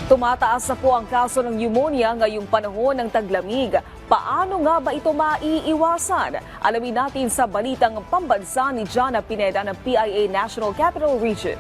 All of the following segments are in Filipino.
Tumataas na po ang kaso ng pneumonia ngayong panahon ng taglamig. Paano nga ba ito maiiwasan? Alamin natin sa balitang pambansa ni Jana Pineda ng PIA National Capital Region.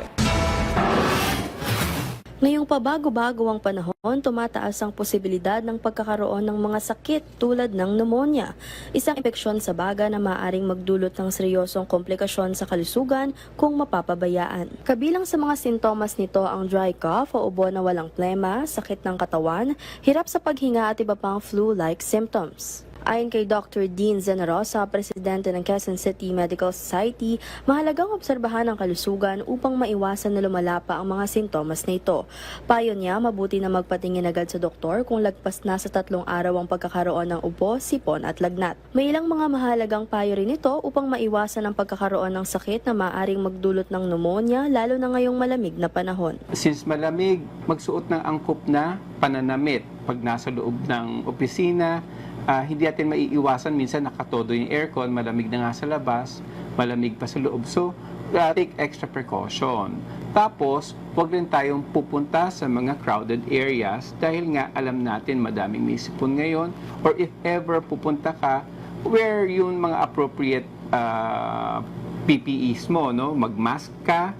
Ngayong pabago-bago ang panahon, tumataas ang posibilidad ng pagkakaroon ng mga sakit tulad ng pneumonia, isang impeksyon sa baga na maaaring magdulot ng seryosong komplikasyon sa kalusugan kung mapapabayaan. Kabilang sa mga sintomas nito ang dry cough o ubo na walang plema, sakit ng katawan, hirap sa paghinga at iba pang flu-like symptoms. Ayon kay Dr. Dean Zenarosa, presidente ng Quezon City Medical Society, mahalagang obserbahan ang kalusugan upang maiwasan na lumala pa ang mga sintomas na ito. Payo niya, mabuti na magpatingin agad sa doktor kung lagpas na sa 3 araw ang pagkakaroon ng ubo, sipon at lagnat. May ilang mga mahalagang payo rin ito upang maiwasan ang pagkakaroon ng sakit na maaaring magdulot ng pneumonia, lalo na ngayong malamig na panahon. Since malamig, magsuot ng angkop na pananamit pag nasa loob ng opisina. Hindi natin maiiwasan, minsan nakatodo yung aircon, malamig na nga sa labas, malamig pa sa loob. So, take extra precaution. Tapos, huwag rin tayong pupunta sa mga crowded areas dahil nga alam natin madaming may sipon ngayon. Or if ever pupunta ka, wear yung mga appropriate PPEs mo, no? Mag-mask ka,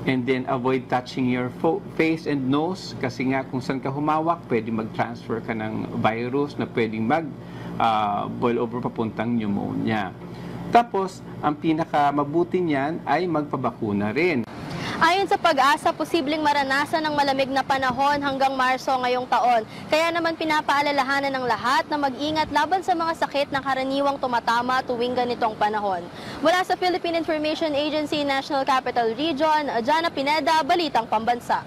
and then avoid touching your face and nose kasi nga kung saan ka humawak, pwede mag-transfer ka ng virus na pwedeng boil over papuntang pneumonia. Tapos, ang pinakamabuti niyan ay magpabakuna rin. Ayon sa Pag-asa, posibleng maranasan ng malamig na panahon hanggang Marso ngayong taon. Kaya naman pinapaalalahanan ng lahat na mag-ingat laban sa mga sakit na karaniwang tumatama tuwing ganitong panahon. Mula sa Philippine Information Agency National Capital Region, Jana Pineda, Balitang Pambansa.